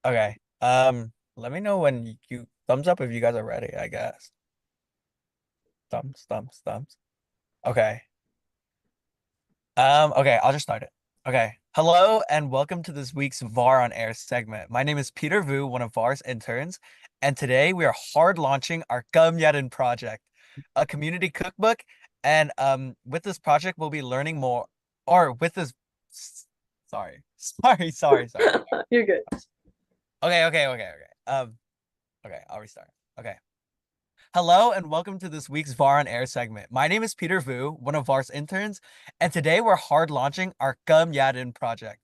Okay. Let me know when you thumbs up if you guys are ready, I guess. Thumbs, thumbs, thumbs. Okay. Okay, I'll just start it. Okay. Hello and welcome to this week's VAR on Air segment. My name is Peter Vu, one of VAR's interns, and today we are hard launching our Cơm Gia Đình project, a community cookbook. And with this project, we'll be learning more, or with this, sorry, sorry. You're good. Okay. Okay, I'll restart. Okay. Hello and welcome to this week's VAR on Air segment. My name is Peter Vu, one of VAR's interns, and today we're hard launching our Cơm Gia Đình project.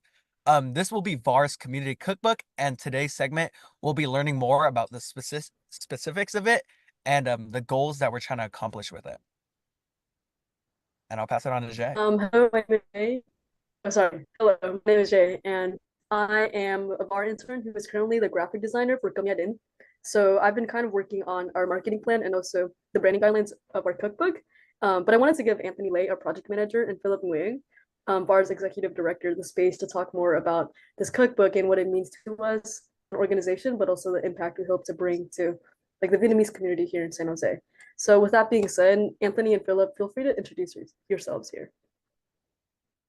This will be VAR's community cookbook, and today's segment we'll be learning more about the specifics of it and the goals that we're trying to accomplish with it. And I'll pass it on to Jay. Hello, my name is Jay. Oh, sorry. Hello, my name is Jay, and I am a bar intern who is currently the graphic designer for Cơm Gia Đình. So I've been kind of working on our marketing plan and also the branding guidelines of our cookbook. But I wanted to give Anthony Lay, our project manager, and Philip Nguyen, BAR's executive director, the space to talk more about this cookbook and what it means to us, an organization, but also the impact we hope to bring to like the Vietnamese community here in San Jose. So with that being said, Anthony and Philip, feel free to introduce yourselves here.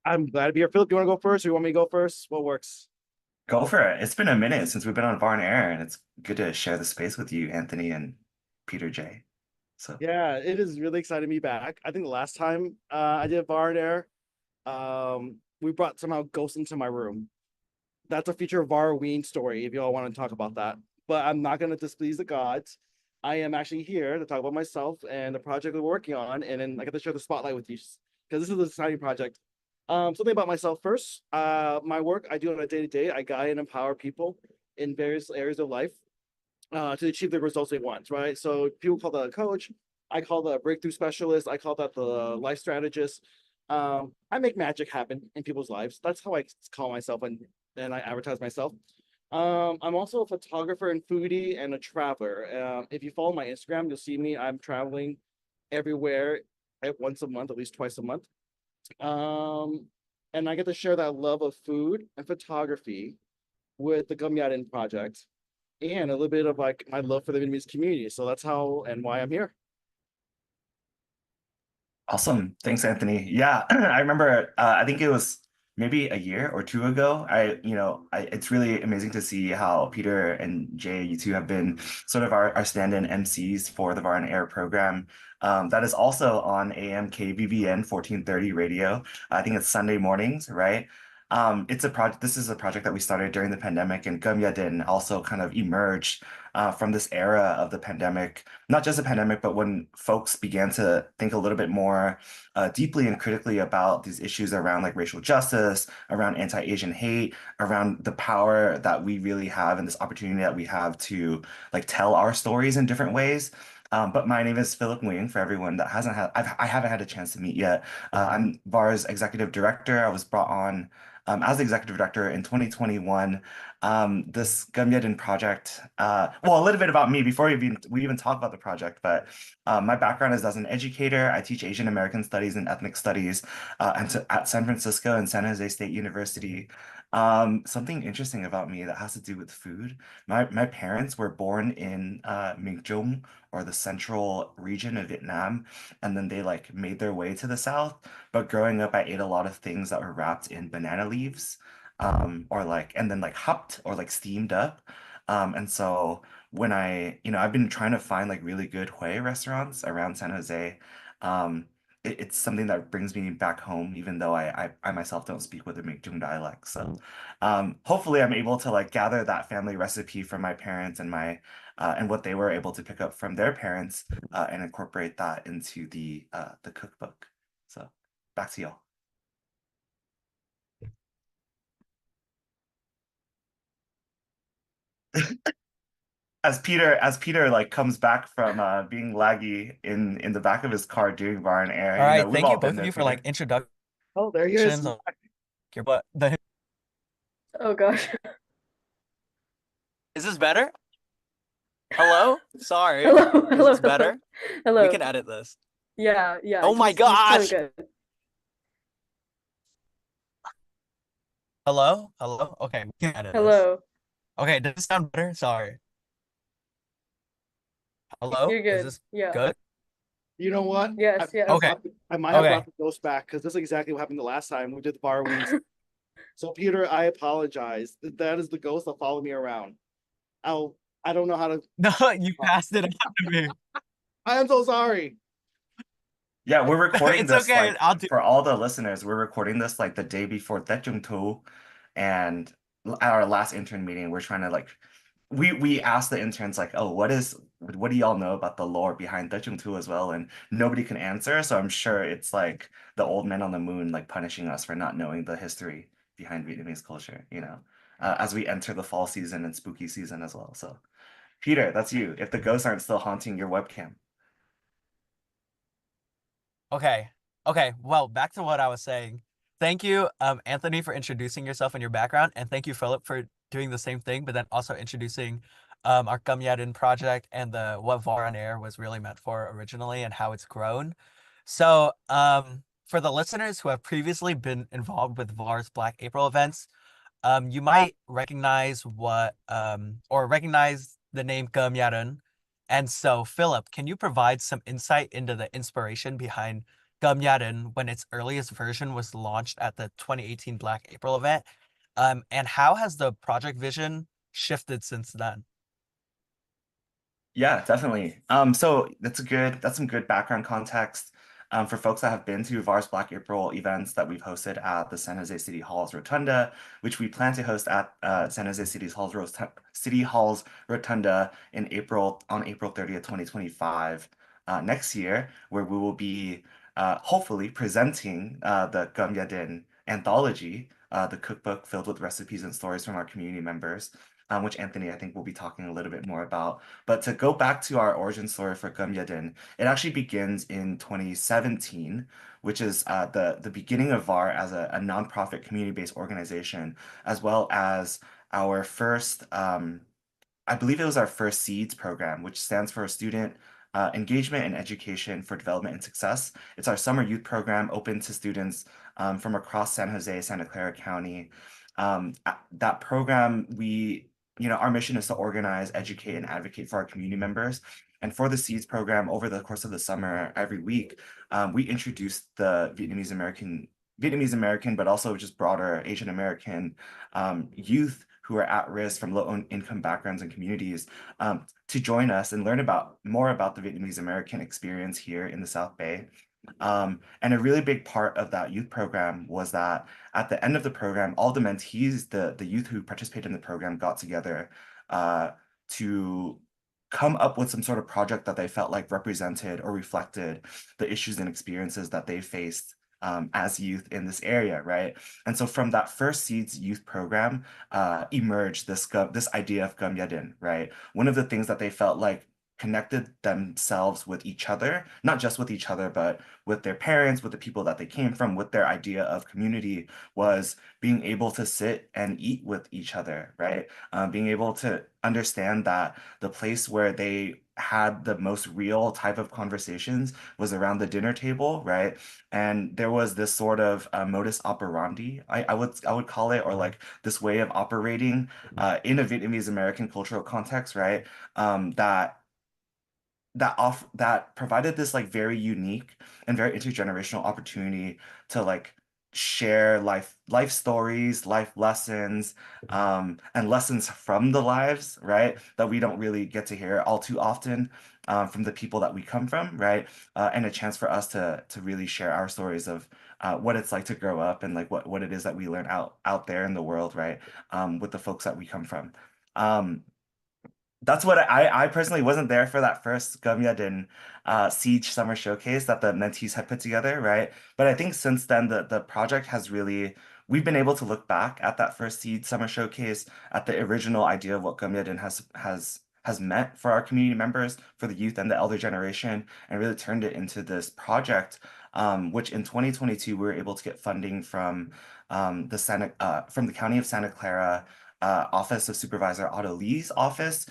I'm glad to be here. Philip, you want to go first or you want me to go first? What works? Go for it. It's been a minute since we've been on VAR and Air, and it's good to share the space with you, Anthony and Peter J. So Yeah, it is really exciting to be back. I think the last time I did VAR and Air, we brought somehow ghosts into my room. That's a feature of VAR Ween story if you all want to talk about that. But I'm not going to displease the gods. I am actually here to talk about myself and the project we're working on, and then I get to share the spotlight with you because this is an exciting project. Something about myself first. My work I do on a day-to-day, I guide and empower people in various areas of life to achieve the results they want, right? So people call that a coach. I call that a breakthrough specialist. I call that the life strategist. I make magic happen in people's lives. That's how I call myself and I advertise myself. I'm also a photographer and foodie and a traveler. If you follow my Instagram, you'll see me. I'm traveling everywhere once a month, at least twice a month. And I get to share that love of food and photography with the Cơm Gia Đình project and a little bit of like my love for the Vietnamese community. So that's how and why I'm here. awesome. Thanks, Anthony. Yeah, I remember, I think it was maybe a year or two ago. It's really amazing to see how Peter and Jay, you two have been sort of our stand-in MCs for the VAR and Air program. That is also on AMKVVN 1430 radio. I think it's Sunday mornings, right? This is a project that we started during the pandemic, and Cơm Gia Đình also kind of emerged from this era of the pandemic, not just the pandemic, but when folks began to think a little bit more deeply and critically about these issues around like racial justice, around anti-Asian hate, around the power that we really have and this opportunity that we have to like tell our stories in different ways. But my name is Philip Nguyen, for everyone that I haven't had a chance to meet yet. I'm VAR's executive director. I was brought on as the executive director in 2021. This Cơm Gia Đình project, well, a little bit about me before we even talk about the project, but my background is as an educator. I teach Asian American studies and ethnic studies at San Francisco and San Jose State University. Something interesting about me that has to do with food. My parents were born in Miền Trung, or the central region of Vietnam, and then they like made their way to the south. But growing up, I ate a lot of things that were wrapped in banana leaves, or like, and then like hopped or like steamed up. And so I've been trying to find like really good Hue restaurants around San Jose. It's something that brings me back home, even though I myself don't speak with the Mi'kmaq dialect. So, hopefully I'm able to like gather that family recipe from my parents and what they were able to pick up from their parents, and incorporate that into the cookbook. So back to y'all. As Peter like comes back from being laggy in the back of his car doing VAR and Air, All right, we've thank you all both been of there, you for like Peter. introductions Oh, there he is. of your but the Oh gosh. is this better? Hello? Sorry. Hello, Is hello, this better? We hello. can edit this. Yeah. Oh my You sound gosh. good. Hello? Hello? Okay, we can edit this. Hello. Okay, does this sound better? Sorry. Hello? You're Is good. this Yeah. good? You know what? Yes, Okay. yes. I might have brought Okay. the ghost back because this is exactly what happened the last time we did the bar wings. So Peter, I apologize. That is the ghost that followed me around. I don't know how to. No, you passed it on to me. I am so sorry. Yeah, we're recording It's this okay. like I'll do. for all the listeners, we're recording this like the day before Tu, and at our last intern meeting, we're trying to like we asked the interns like, oh, what do y'all know about the lore behind Tu as well? And nobody can answer, so I'm sure it's like the old man on the moon like punishing us for not knowing the history behind Vietnamese culture, as we enter the fall season and spooky season as well. So, Peter, that's you. If the ghosts aren't still haunting your webcam. Okay. Okay. Well, back to what I was saying. Thank you, Anthony, for introducing yourself and your background, and thank you, Philip, for doing the same thing, but then also introducing our Cơm Gia Đình project and the what VAR on Air was really meant for originally and how it's grown. So, for the listeners who have previously been involved with VAR's Black April events, you might recognize recognize the name Cơm Gia Đình. And so, Philip, can you provide some insight into the inspiration behind Cơm Gia Đình when its earliest version was launched at the 2018 Black April event? And how has the project vision shifted since then? Yeah, definitely. So that's some good background context. For folks that have been to VAR's Black April events that we've hosted at the San Jose City Hall's Rotunda, which we plan to host at San Jose City Hall's Rotunda on April 30th, 2025, next year, where we will be hopefully presenting the Cơm Gia Đình anthology, the cookbook filled with recipes and stories from our community members, which Anthony, I think, will be talking a little bit more about. But to go back to our origin story for Cơm Gia Đình, it actually begins in 2017, which is the beginning of VAR as a nonprofit community-based organization, as well as our first, I believe it was our first SEEDS program, which stands for Student Engagement and Education for Development and Success. It's our summer youth program open to students from across San Jose, Santa Clara County. That program, our mission is to organize, educate, and advocate for our community members. And for the SEEDS program, over the course of the summer, every week, we introduced the Vietnamese American, but also just broader Asian American youth who are at risk from low income backgrounds and communities to join us and learn more about the Vietnamese American experience here in the South Bay. And a really big part of that youth program was that at the end of the program, all the mentees, the youth who participated in the program, got together to come up with some sort of project that they felt like represented or reflected the issues and experiences that they faced as youth in this area, right? And so from that first Seeds youth program emerged this idea of Cơm Gia Đình, right? One of the things that they felt like connected themselves with each other, not just with each other, but with their parents, with the people that they came from, with their idea of community, was being able to sit and eat with each other, right? Being able to understand that the place where they had the most real type of conversations was around the dinner table, right? And there was this sort of modus operandi, I would call it, or like this way of operating in a Vietnamese American cultural context, right? That provided this like very unique and very intergenerational opportunity to like share life stories, life lessons, and lessons from the lives, right, that we don't really get to hear all too often from the people that we come from, right, and a chance for us to really share our stories of what it's like to grow up and like what it is that we learn out there in the world, right, with the folks that we come from. Um, that's what I personally wasn't there for that first Cơm Gia Đình Siege Summer Showcase that the mentees had put together, right? But I think since then the project has really we've been able to look back at that first Seed Summer Showcase at the original idea of what Cơm Gia Đình has meant for our community members, for the youth and the elder generation, and really turned it into this project, which in 2022 we were able to get funding from from the County of Santa Clara. Office of Supervisor Otto Lee's office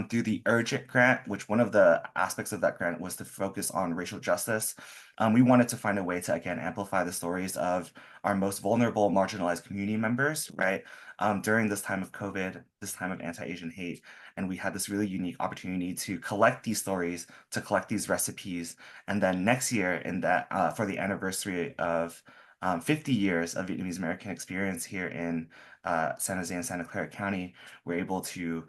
through the Urgent Grant, which one of the aspects of that grant was to focus on racial justice. We wanted to find a way to, again, amplify the stories of our most vulnerable, marginalized community members, right? during this time of COVID, this time of anti-Asian hate. And we had this really unique opportunity to collect these stories, to collect these recipes. And then next year, in that for the anniversary of 50 years of Vietnamese American experience here in San Jose and Santa Clara County, we're able to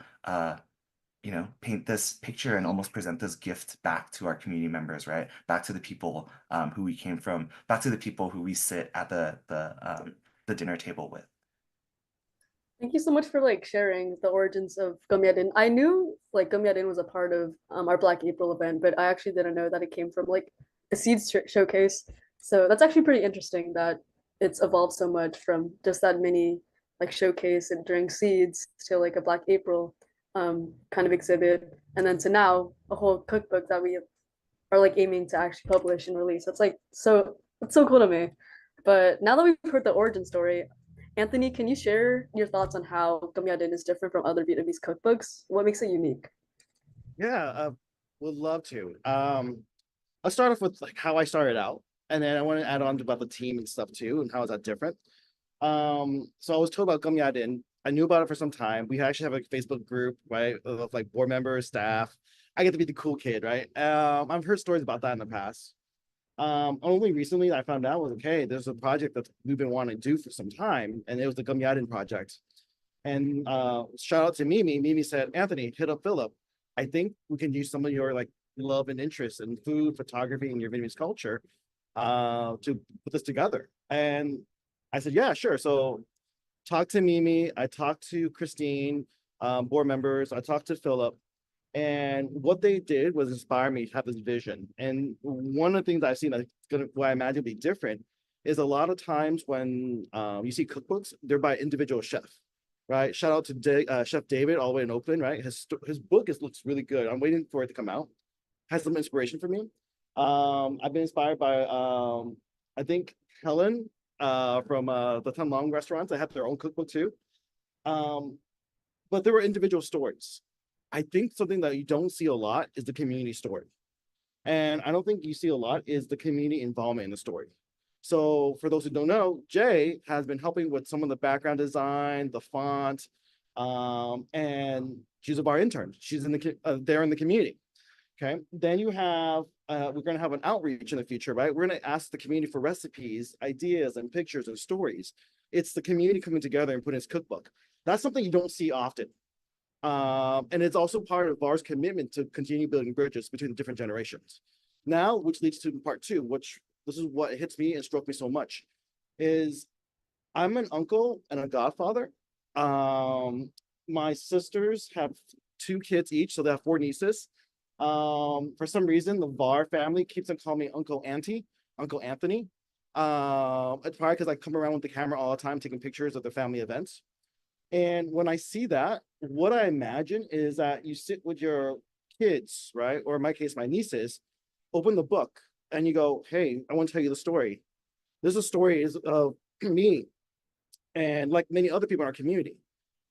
paint this picture and almost present this gift back to our community members, right? Back to the people who we came from, back to the people who we sit at the dinner table with. Thank you so much for like sharing the origins of Cơm Gia Đình. I knew like Cơm Gia Đình was a part of our Black April event, but I actually didn't know that it came from like a seeds showcase. So that's actually pretty interesting that it's evolved so much from just that mini like showcase and during seeds to like a Black April kind of exhibit, and then to now a whole cookbook that we are like aiming to actually publish and release. That's like so it's so cool to me. But now that we've heard the origin story, Anthony, can you share your thoughts on how Cơm Gia Đình is different from other Vietnamese cookbooks? What makes it unique? Yeah, would love to. I'll start off with like how I started out, and then I want to add on to about the team and stuff too, and how is that different. So I was told about Cơm Gia Đình. I knew about it for some time. We actually have a Facebook group, right, of like board members, staff. I get to be the cool kid, right? I've heard stories about that in the past. Only recently I found out was okay, there's a project that we've been wanting to do for some time, and it was the Cơm Gia Đình project. And shout out to Mimi. Mimi said, Anthony, hit up Philip. I think we can use some of your like love and interest in food, photography, and your Vietnamese culture to put this together. And I said, yeah, sure. So talked to Mimi, I talked to Christine, board members, I talked to Philip, and what they did was inspire me to have this vision. And one of the things I've seen that's gonna, what I imagine will be different, is a lot of times when you see cookbooks, they're by individual chef, right? Shout out to Chef David all the way in Oakland, right? His book looks really good. I'm waiting for it to come out. Has some inspiration for me. I've been inspired by I think Helen from the Tan Long restaurants. They have their own cookbook too. But there were individual stories. I think something that you don't see a lot is the community story. And I don't think you see a lot is the community involvement in the story. So for those who don't know, Jay has been helping with some of the background design, the font, and she's a bar intern. She's in the there in the community. Okay. Then you have we're going to have an outreach in the future, right? We're going to ask the community for recipes, ideas, and pictures and stories. It's the community coming together and putting its cookbook. That's something you don't see often. And it's also part of VAR's commitment to continue building bridges between the different generations. Now, which leads to part two, which this is what hits me and struck me so much, is I'm an uncle and a godfather. My sisters have 2 kids each, so they have 4 nieces. For some reason, the VAR family keeps on calling me Uncle Auntie, Uncle Anthony. It's probably because I come around with the camera all the time taking pictures of the family events. And when I see that, what I imagine is that you sit with your kids, right? Or in my case, my nieces, open the book and you go, hey, I want to tell you the story. This is a story of me and like many other people in our community,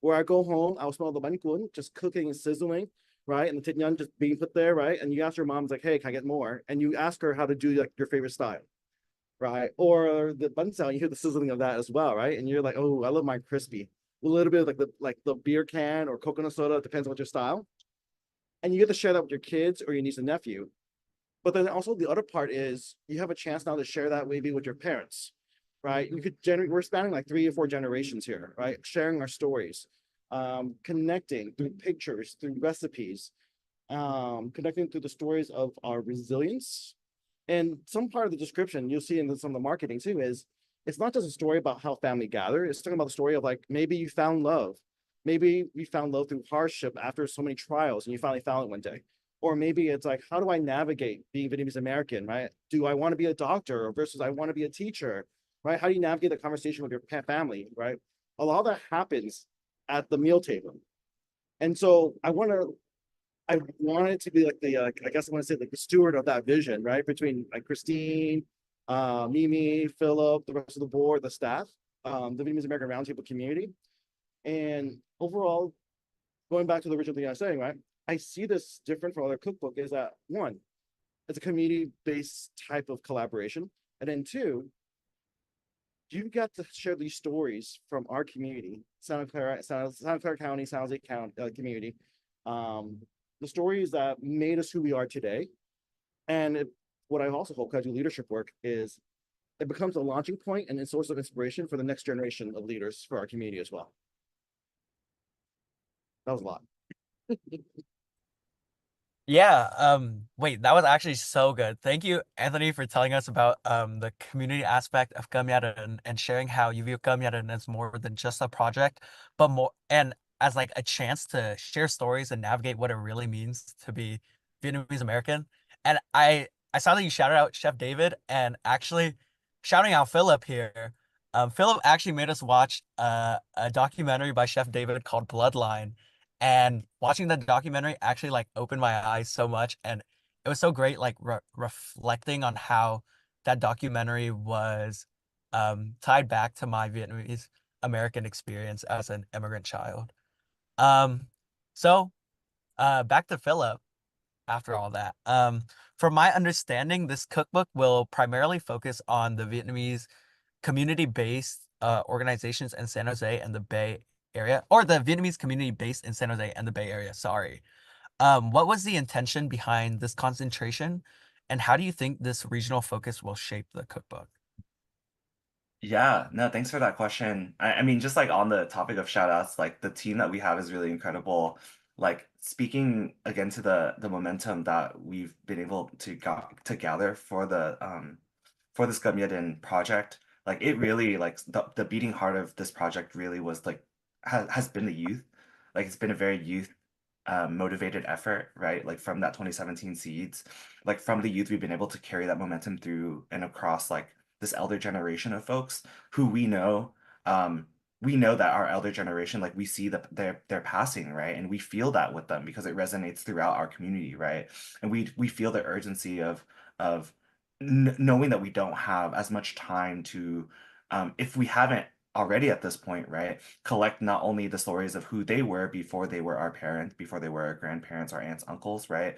where I go home, I'll smell the bánh cuốn just cooking and sizzling, right? And the thịt nhân just being put there, right? And you ask your mom's like, hey, can I get more? And you ask her how to do like your favorite style, right? Or the bánh xèo, you hear the sizzling of that as well, right? And you're like, oh, I love mine crispy. A little bit of like the beer can or coconut soda, depends on what your style. And you get to share that with your kids or your niece and nephew. But then also the other part is you have a chance now to share that maybe with your parents, right? You could we're spanning like 3 or 4 generations here, right? Sharing our stories, connecting through pictures, through recipes, connecting through the stories of our resilience. And some part of the description you'll see in some of the marketing too is it's not just a story about how family gather. It's talking about the story of like, maybe you found love. Maybe you found love through hardship after so many trials and you finally found it one day. Or maybe it's like, how do I navigate being Vietnamese American, right? Do I want to be a doctor versus I want to be a teacher, right? How do you navigate the conversation with your family, right? A lot of that happens at the meal table. And so I want it to be like the, I guess I want to say like the steward of that vision, right? Between like Christine, Mimi, Philip, the rest of the board, the staff, the Vietnamese American Roundtable community. And overall, going back to the original thing I was saying, right? I see this different from other cookbook is that 1, it's a community-based type of collaboration. And then 2, you got to share these stories from our community, Santa Clara County, San Jose County community, the stories that made us who we are today. And what I also hope, because I do leadership work, is it becomes a launching point and a source of inspiration for the next generation of leaders for our community as well. That was a lot. Yeah, wait, that was actually so good. Thank you, Anthony, for telling us about the community aspect of Cơm Gia Đình and sharing how you view Cơm Gia Đình as more than just a project, but more and as like a chance to share stories and navigate what it really means to be Vietnamese American. And I saw that you shouted out Chef David, and actually shouting out Philip here. Philip actually made us watch a documentary by Chef David called Bloodline, and watching the documentary actually like opened my eyes so much, and it was so great like reflecting on how that documentary was tied back to my Vietnamese American experience as an immigrant child. um so back to Philip after all that. From my understanding, this cookbook will primarily focus on the Vietnamese community-based organizations in San Jose and the Bay Area, or the Vietnamese community based in San Jose and the Bay Area. Sorry. What was the intention behind this concentration, and how do you think this regional focus will shape the cookbook? Yeah, no, thanks for that question. I mean, just like on the topic of shout outs, like the team that we have is really incredible. Like speaking again to the momentum that we've been able to gather for the Cơm Gia Đình project, like it really like the beating heart of this project really was like has been the youth. Like it's been a very youth motivated effort, right? Like from that 2017 seeds, like from the youth, we've been able to carry that momentum through and across like this elder generation of folks who um, we know that our elder generation, like we see that they're passing, right? And we feel that with them because it resonates throughout our community, right? And we feel the urgency of knowing that we don't have as much time to, if we haven't already at this point, right, collect not only the stories of who they were before they were our parents, before they were our grandparents, our aunts, uncles, right?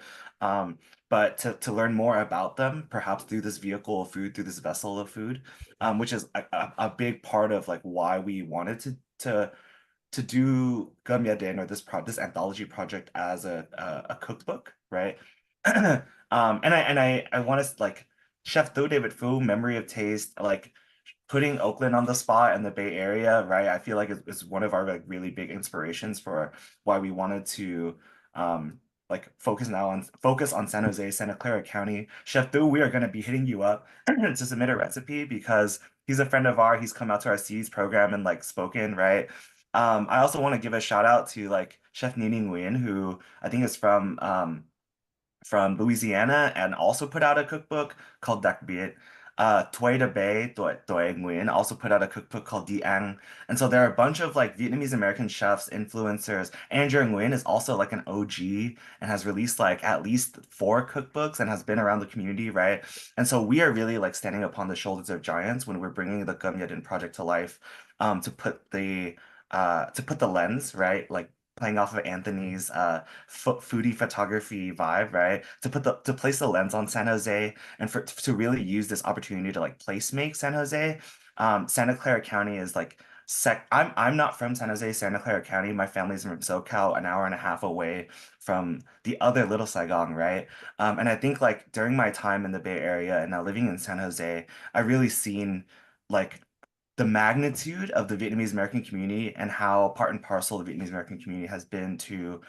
But to learn more about them, perhaps through this vehicle of food, through this vessel of food, which is a big part of like why we wanted to do Cơm Gia Đình, or this anthology project as a cookbook, right? And I want to like Chef Tho David Phu, Memory of Taste, like putting Oakland on the spot in the Bay Area, right? I feel like it's one of our like really big inspirations for why we wanted to like focus on San Jose, Santa Clara County. Chef Thu, we are going to be hitting you up to submit a recipe because he's a friend of ours. He's come out to our seeds program and like spoken, right? I also want to give a shout out to like Chef Nini Nguyen, who I think is from Louisiana and also put out a cookbook called Đặc Biệt. Toi Da Bay, Toi Nguyen also put out a cookbook called Di Ang. And so there are a bunch of like Vietnamese American chefs, influencers. Andrew Nguyen is also like an OG and has released like at least 4 cookbooks and has been around the community, right? And so we are really like standing upon the shoulders of giants when we're bringing the Cơm Gia Đình project to life, to put the lens, right? Like playing off of Anthony's foodie photography vibe, right? To place the lens on San Jose and for to really use this opportunity to like place make San Jose. Santa Clara County is like I'm not from San Jose, Santa Clara County. My family's from SoCal, an hour and a half away from the other Little Saigon, right? And I think like during my time in the Bay Area and now living in San Jose, I really seen like the magnitude of the Vietnamese American community and how part and parcel the Vietnamese American community has been to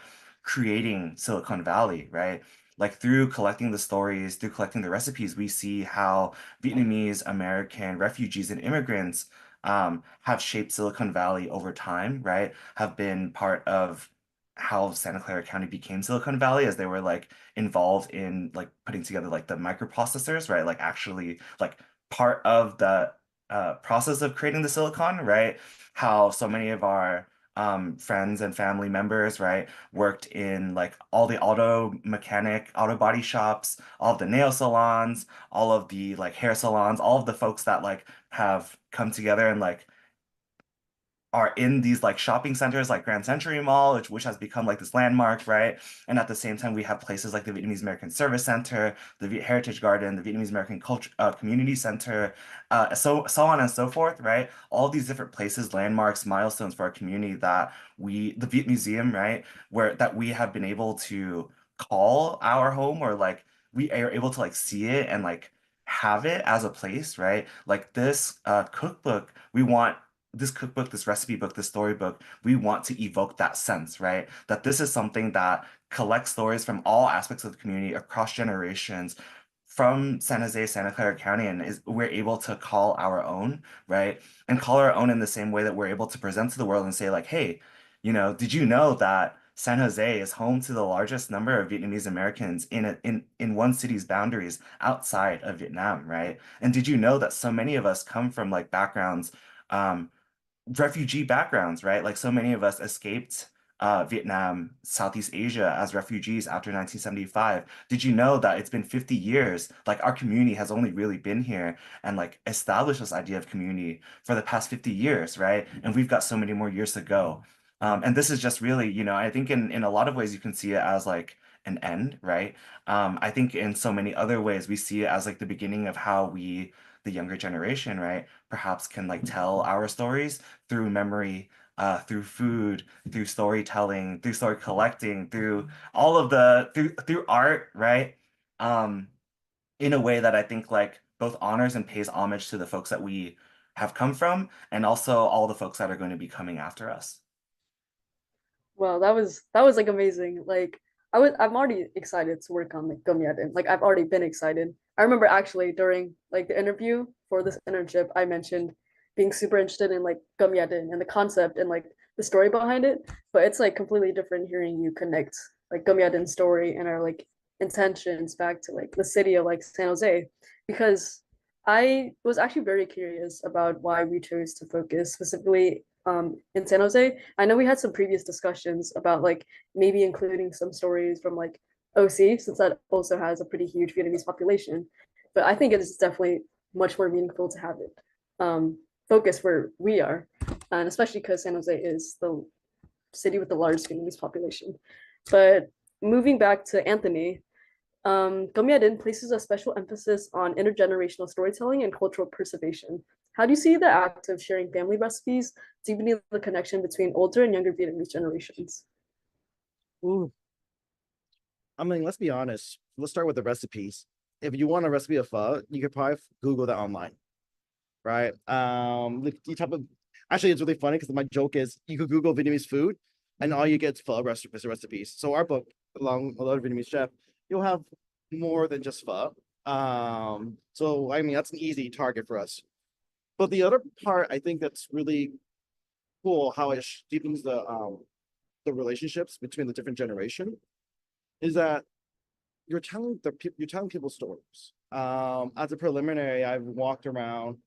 creating Silicon Valley, right? Like through collecting the stories, through collecting the recipes, we see how Vietnamese American refugees and immigrants have shaped Silicon Valley over time, right? Have been part of how Santa Clara County became Silicon Valley as they were like involved in like putting together like the microprocessors, right? Like actually like part of the process of creating the silicon, right? How so many of our friends and family members, right, worked in like all the auto body shops, all of the nail salons, all of the like hair salons, all of the folks that like have come together and like are in these like shopping centers like Grand Century Mall, which has become like this landmark, right? And at the same time, we have places like the Vietnamese American Service Center, the Heritage Garden, the Vietnamese American Culture Community Center, so on and so forth, right? All these different places, landmarks, milestones for our community that the Viet Museum, right, where that we have been able to call our home, or like we are able to like see it and like have it as a place, right? Like this cookbook, this cookbook, this recipe book, this storybook, we want to evoke that sense, right? That this is something that collects stories from all aspects of the community across generations from San Jose, Santa Clara County, and we're able to call our own, right? And call our own in the same way that we're able to present to the world and say like, hey, did you know that San Jose is home to the largest number of Vietnamese Americans in one city's boundaries outside of Vietnam, right? And did you know that so many of us come from like backgrounds, um, refugee backgrounds, right? Like so many of us escaped Vietnam, Southeast Asia as refugees after 1975. Did you know that it's been 50 years? Like our community has only really been here and like established this idea of community for the past 50 years, right? And we've got so many more years to go. And this is just really, I think in a lot of ways you can see it as like an end, right? I think in so many other ways we see it as like the beginning of how we, the younger generation, right, perhaps can like tell our stories through memory, through food, through storytelling, through story collecting, through all of through art, right? Um, in a way that I think like both honors and pays homage to the folks that we have come from, and also all the folks that are going to be coming after us. Wow, that was like amazing. Like I'm already excited to work on like Cơm Gia Đình. Like I've already been excited. I remember actually during like the interview for this internship, I mentioned being super interested in like Cơm Gia Đình and the concept and like the story behind it. But it's like completely different hearing you connect like Cơm Gia Đình story and our like intentions back to like the city of like San Jose, because I was actually very curious about why we chose to focus specifically in San Jose. I know we had some previous discussions about like maybe including some stories from like OC, since that also has a pretty huge Vietnamese population. But I think it is definitely much more meaningful to have it focus where we are, and especially because San Jose is the city with the largest Vietnamese population. But moving back to Anthony, Cơm Gia Đình places a special emphasis on intergenerational storytelling and cultural preservation. How do you see the act of sharing family recipes deepening the connection between older and younger Vietnamese generations? Ooh, I mean, let's be honest. Let's start with the recipes. If you want a recipe of pho, you could probably Google that online, right? The type of actually, it's really funny because my joke is you could Google Vietnamese food, and all you get is pho recipes. So our book, along with other Vietnamese chef, you'll have more than just pho. So I mean, that's an easy target for us. But the other part, I think that's really cool, how it deepens the relationships between the different generation, is that you're telling people stories. As a preliminary, I've walked around,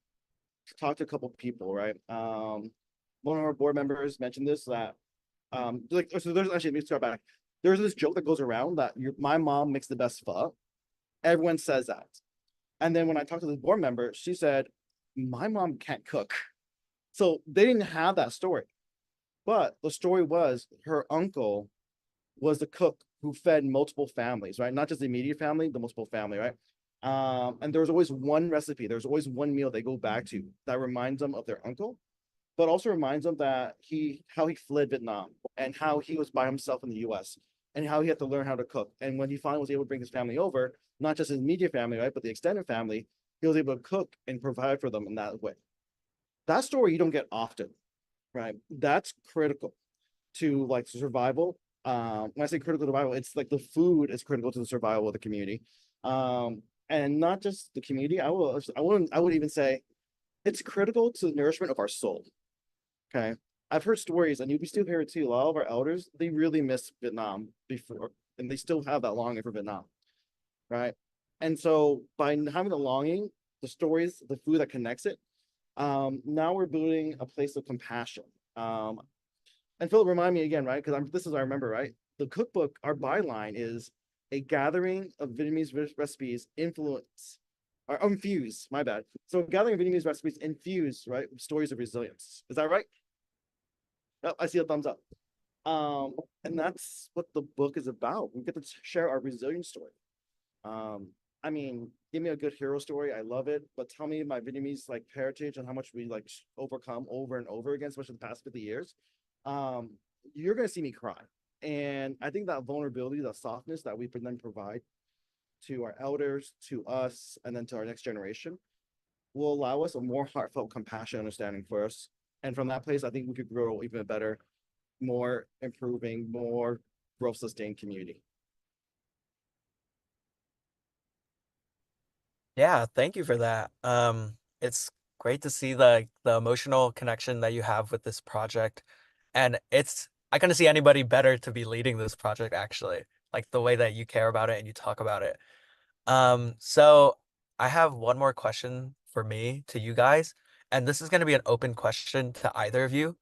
talked to a couple people, right? One of our board members mentioned this, that like, so there's actually, let me start back. There's this joke that goes around that my mom makes the best pho. Everyone says that. And then when I talked to this board member, she said, my mom can't cook. So they didn't have that story. But the story was her uncle was the cook who fed multiple families, right? Not just the immediate family, the multiple family, right? And there was always one recipe, there's always one meal they go back to that reminds them of their uncle, but also reminds them that how he fled Vietnam and how he was by himself in the US and how he had to learn how to cook. And when he finally was able to bring his family over, not just his immediate family, right, but the extended family, he was able to cook and provide for them in that way. That story you don't get often, right? That's critical to like survival. When I say critical to survival, it's like the food is critical to the survival of the community. And not just the community. I would even say it's critical to the nourishment of our soul. Okay. I've heard stories, and you still hear it too. A lot of our elders, they really miss Vietnam before, and they still have that longing for Vietnam. Right. And so by having the longing, the stories, the food that connects it, now we're building a place of compassion. And Philip, remind me again, right? Because this is I remember, right? The cookbook, our byline is a gathering of Vietnamese recipes infuse, my bad. So gathering of Vietnamese recipes infuse, right? Stories of resilience. Is that right? Yep, I see a thumbs up. And that's what the book is about. We get to share our resilience story. I mean, give me a good hero story. I love it, but tell me my Vietnamese like heritage and how much we like overcome over and over again, especially the past 50 years. Um, you're gonna see me cry. And I think that vulnerability, that softness that we can then provide to our elders, to us, and then to our next generation will allow us a more heartfelt compassion understanding for us. And from that place, I think we could grow even better, more improving, more growth sustained community. Yeah, thank you for that. It's great to see the emotional connection that you have with this project. And I couldn't see anybody better to be leading this project actually. Like the way that you care about it and you talk about it. So I have one more question for me to you guys, and this is going to be an open question to either of you.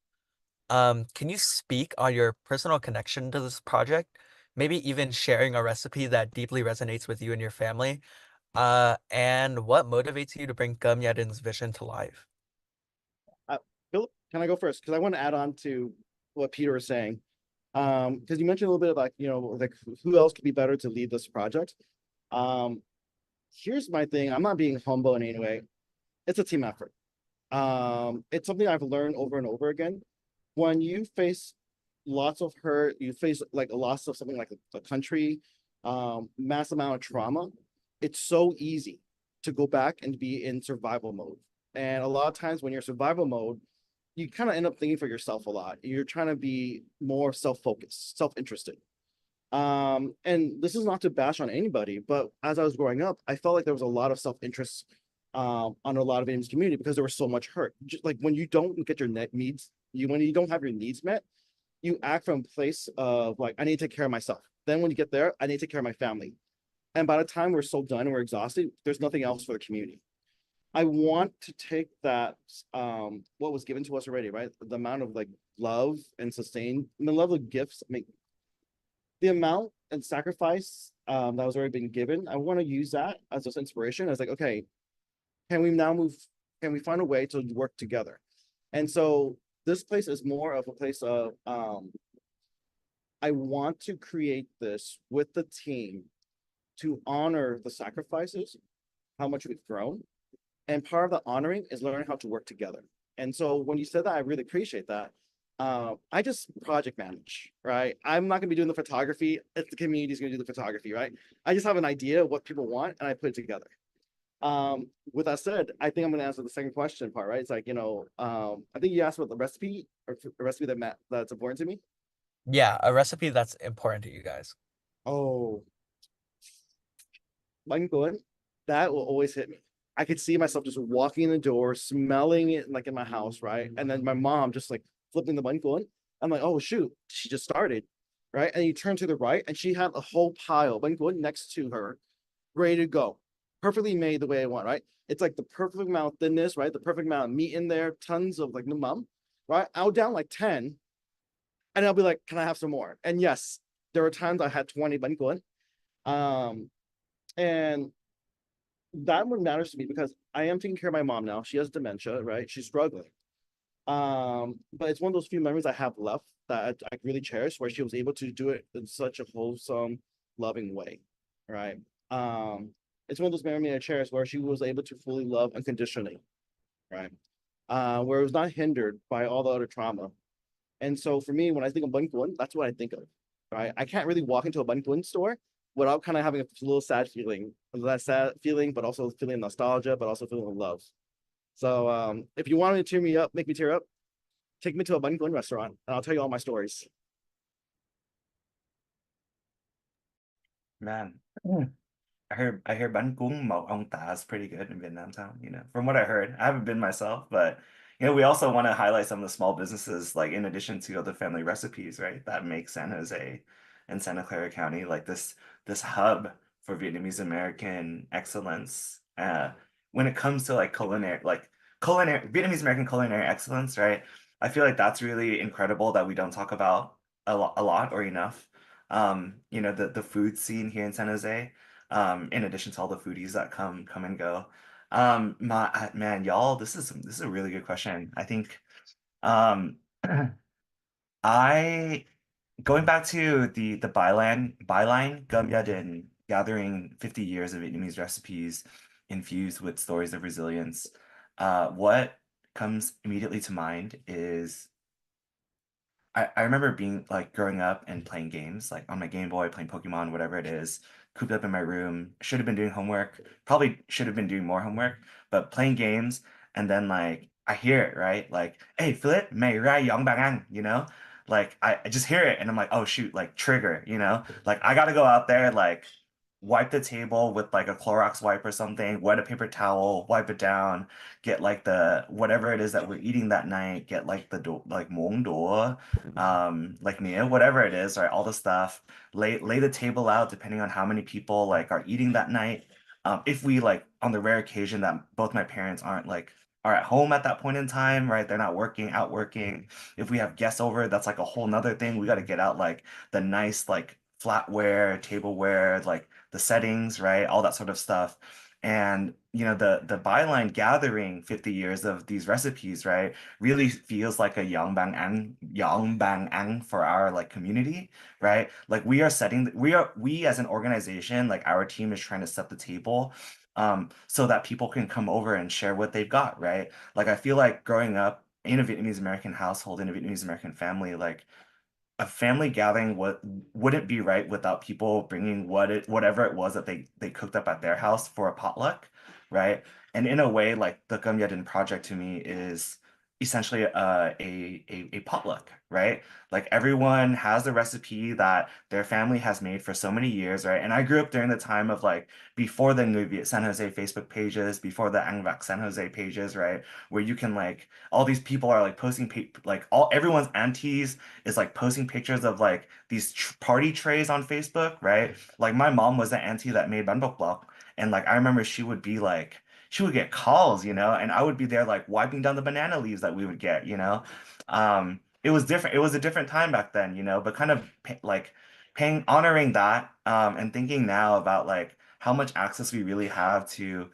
Can you speak on your personal connection to this project? Maybe even sharing a recipe that deeply resonates with you and your family. And what motivates you to bring Cơm Gia Đình vision to life? Philip, can I go first? Because I want to add on to what Peter was saying. Because you mentioned a little bit about, like who else could be better to lead this project. Um, Here's my thing. I'm not being humble in any way. It's a team effort. It's something I've learned over and over again. When you face lots of hurt, you face like a loss of something like a country, mass amount of trauma, it's so easy to go back and be in survival mode. And a lot of times when you're in survival mode, you kind of end up thinking for yourself a lot. You're trying to be more self-focused, self-interested. And this is not to bash on anybody, but as I was growing up, I felt like there was a lot of self-interest on a lot of Vietnamese community because there was so much hurt. Just like when you don't get your needs, when you don't have your needs met, you act from a place of like, I need to take care of myself. Then when you get there, I need to take care of my family. And by the time we're so done and we're exhausted, there's nothing else for the community. I want to take that what was given to us already, right? The amount of like love and sustain and the level of gifts. I mean, the amount and sacrifice that was already been given. I want to use that as this inspiration. I was like, okay, can we now move? Can we find a way to work together? And so this place is more of a place of I want to create this with the team to honor the sacrifices, how much we've grown. And part of the honoring is learning how to work together. And so when you said that, I really appreciate that. I just project manage, right? I'm not gonna be doing the photography. It's the community's gonna do the photography, right? I just have an idea of what people want and I put it together. With that said, I think I'm gonna answer the second question part, right? It's like, I think you asked about the recipe or a recipe that's important to me. Yeah, a recipe that's important to you guys. Oh, bánh cuốn, that will always hit me. I could see myself just walking in the door, smelling it like in my house, right? And then my mom just like flipping the bánh cuốn. I'm like, oh shoot, she just started, right? And you turn to the right, and she had a whole pile of bánh cuốn next to her, ready to go, perfectly made the way I want, right? It's like the perfect amount of thinness, right? The perfect amount of meat in there, tons of like mum, right? I'll down like 10, and I'll be like, can I have some more? And yes, there were times I had 20 bánh cuốn. And that one matters to me because I am taking care of my mom now. She has dementia, right? She's struggling. But it's one of those few memories I have left that I really cherish, where she was able to do it in such a wholesome, loving way, right? It's one of those memories I cherish where she was able to fully love unconditionally, right? Where it was not hindered by all the other trauma. And so for me, when I think of bánh cuốn, that's what I think of, right? I can't really walk into a bánh cuốn store without kind of having a little sad feeling, that sad feeling, but also feeling nostalgia, but also feeling love. So if you want me to cheer me up, make me tear up, take me to a bánh cuốn restaurant, and I'll tell you all my stories. Man, I hear bánh cuốn mọc ông tả is pretty good in Vietnam town, from what I heard. I haven't been myself, but we also want to highlight some of the small businesses, like in addition to other family recipes, right? That make San Jose and Santa Clara County like this hub for Vietnamese American excellence. When it comes to like culinary Vietnamese American culinary excellence, right? I feel like that's really incredible that we don't talk about a lot or enough. The food scene here in San Jose, in addition to all the foodies that come and go. Man, y'all, this is a really good question. I think, um, I going back to the byline Cơm Gia Đình, gathering 50 years of Vietnamese recipes infused with stories of resilience. What comes immediately to mind is I remember being like growing up and playing games like on my Game Boy, playing Pokemon, whatever it is, cooped up in my room, should have been doing homework, probably should have been doing more homework, but playing games and then like I hear it, right? Like, hey Philip, mày ra dọn bàn ăn, you know? Like I just hear it and I'm like, oh shoot, like trigger, you know? Like I gotta go out there, like wipe the table with like a Clorox wipe or something, wet a paper towel, wipe it down, get like the whatever it is that we're eating that night, get like the like muỗng đũa, like mía, whatever it is, right? All the stuff. Lay the table out depending on how many people like are eating that night. If we like on the rare occasion that both my parents aren't like are at home at that point in time, right? They're not working, out working. If we have guests over, that's like a whole nother thing. We got to get out like the nice like flatware, tableware, like the settings, right? All that sort of stuff. And you know, the byline gathering 50 years of these recipes, right, really feels like a yang bang ang for our like community, right? Like we as an organization, like our team is trying to set the table so that people can come over and share what they've got, right? Like I feel like growing up in a Vietnamese American household, in a Vietnamese American family, like a family gathering wouldn't be right without people bringing whatever it was that they cooked up at their house for a potluck, right? And in a way, like the Cơm Gia Đình project to me is essentially a potluck, right? Like everyone has a recipe that their family has made for so many years, right? And I grew up during the time of like before the Người Việt San Jose Facebook pages, before the Ang Vak San Jose pages, right? Where you can like all these people are like posting like all everyone's aunties is like posting pictures of like these party trays on Facebook, right? Like my mom was the auntie that made bánh bột lọc, and like I remember she would get calls, you know, and I would be there like wiping down the banana leaves that we would get, you know. It was different. It was a different time back then, you know, but kind of like paying honoring that and thinking now about like how much access we really have to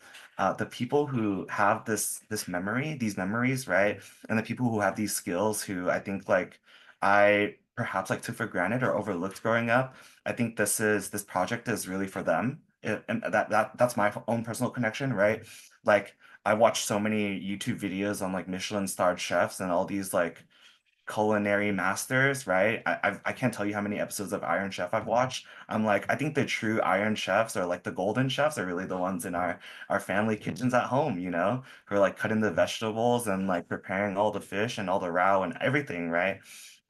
the people who have this memory, these memories, right? And the people who have these skills who I think like I perhaps like took for granted or overlooked growing up. I think this project is really for them. And that's my own personal connection, right? Like I watched so many YouTube videos on like Michelin starred chefs and all these like culinary masters, right? I can't tell you how many episodes of Iron Chef I've watched. I'm like, I think the true Iron Chefs or like the golden chefs are really the ones in our family kitchens at home, you know, who are like cutting the vegetables and like preparing all the fish and all the row and everything, right?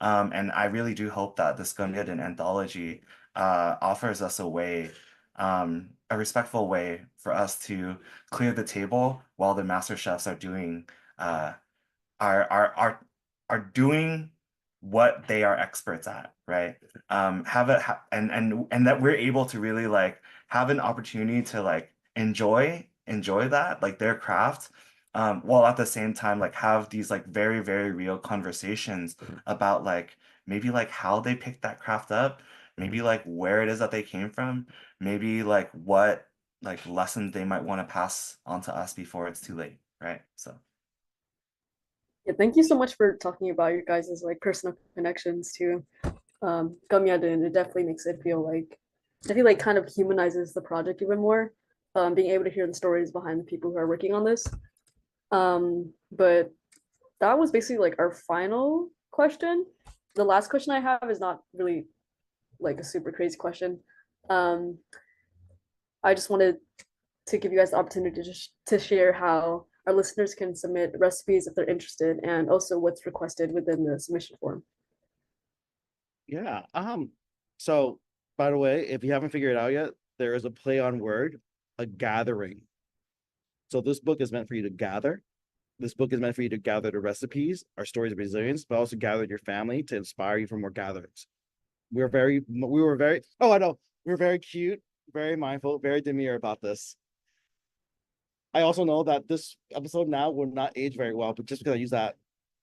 And I really do hope that this Cơm Gia Đình anthology offers us a respectful way for us to clear the table while the master chefs are doing uh, are are are are doing what they are experts at, right? Have a ha and that we're able to really like have an opportunity to like enjoy that like their craft, while at the same time like have these like very very real conversations about like maybe like how they picked that craft up, maybe like where it is that they came from, maybe like what like lessons they might want to pass on to us before it's too late, right? So. Yeah, thank you so much for talking about your guys' like personal connections to Cơm Gia Đình. It definitely makes it feel like definitely like kind of humanizes the project even more. Being able to hear the stories behind the people who are working on this. But that was basically like our final question. The last question I have is not really like a super crazy question. Um, I just wanted to give you guys the opportunity to share how our listeners can submit recipes if they're interested, and also what's requested within the submission form. Yeah. So by the way, if you haven't figured it out yet, there is a play on word, a gathering. So this book is meant for you to gather. This book is meant for you to gather the recipes, our stories of resilience, but also gather your family to inspire you for more gatherings. We were very, oh, I know, we were very cute, very mindful, very demure about this. I also know that this episode now will not age very well, but just because I use that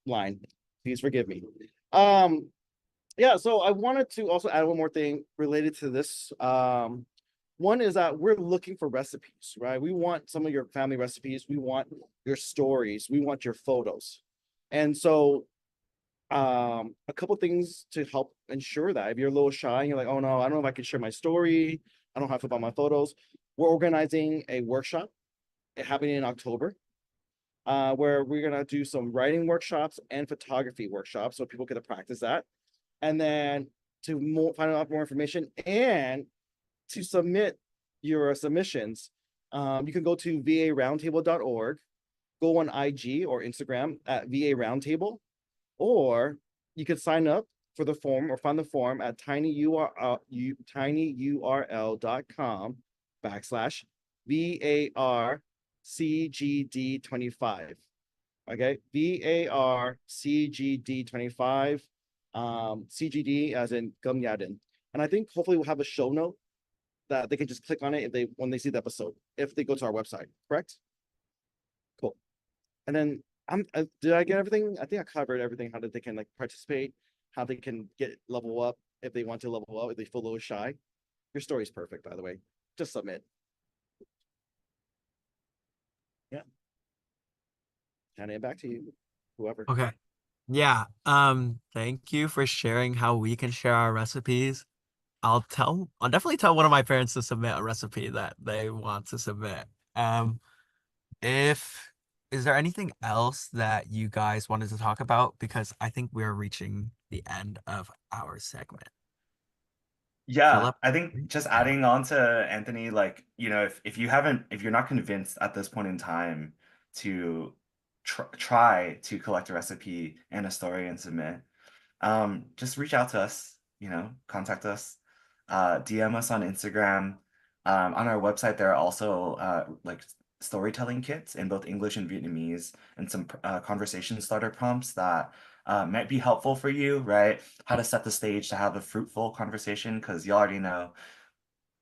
line, please forgive me. Yeah, so I wanted to also add one more thing related to this. One is that we're looking for recipes, right? We want some of your family recipes. We want your stories. We want your photos. And so a couple things to help ensure that if you're a little shy and you're like, oh no, I don't know if I can share my story, I don't have to about my photos. We're organizing a workshop happening in October, where we're gonna do some writing workshops and photography workshops so people get to practice that. And then to find out more information and to submit your submissions, you can go to varoundtable.org, go on IG or Instagram at VA Roundtable, or you could sign up for the form or find the form at tinyurl.com/VARCGD25. Okay, VARCGD25, CGD as in Cơm Gia Đình. And I think hopefully we'll have a show note that they can just click on it if when they see the episode, if they go to our website, correct? Cool. And then did I get everything? I think I covered everything, how that they can like participate, how they can get level up if they want to level up, if they feel a little shy. Your story is perfect, by the way. Just submit. Yeah. Hand it back to you, whoever. Okay. Yeah. Thank you for sharing how we can share our recipes. I'll definitely tell one of my parents to submit a recipe that they want to submit. If is there anything else that you guys wanted to talk about? Because I think we're reaching the end of our segment. Yeah, Philip? I think just adding on to Anthony, like, if you're not convinced at this point in time to try to collect a recipe and a story and submit, just reach out to us, contact us, DM us on Instagram. On our website, there are also like storytelling kits in both English and Vietnamese, and some conversation starter prompts that might be helpful for you, right? How to set the stage to have a fruitful conversation, because you already know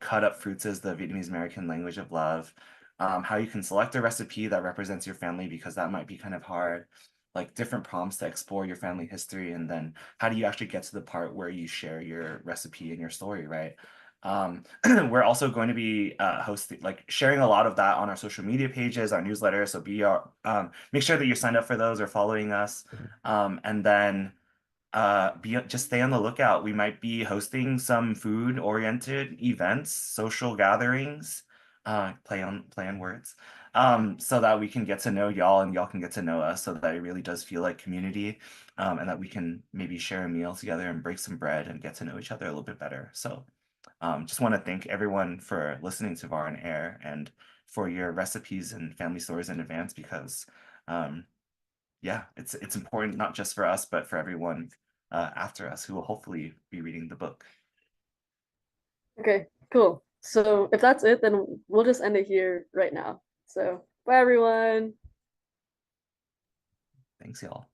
cut up fruits is the Vietnamese American language of love. How you can select a recipe that represents your family, because that might be kind of hard. Like different prompts to explore your family history, and then how do you actually get to the part where you share your recipe and your story, right? We're also going to be hosting, like sharing a lot of that on our social media pages, our newsletter. So make sure that you're signed up for those or following us. And then just stay on the lookout. We might be hosting some food-oriented events, social gatherings, play on words, so that we can get to know y'all and y'all can get to know us, so that it really does feel like community, and that we can maybe share a meal together and break some bread and get to know each other a little bit better. So just want to thank everyone for listening to VAR on Air and for your recipes and family stories in advance, because yeah, it's important not just for us, but for everyone after us who will hopefully be reading the book. Okay, cool. So if that's it, then we'll just end it here right now. So bye everyone. Thanks, y'all.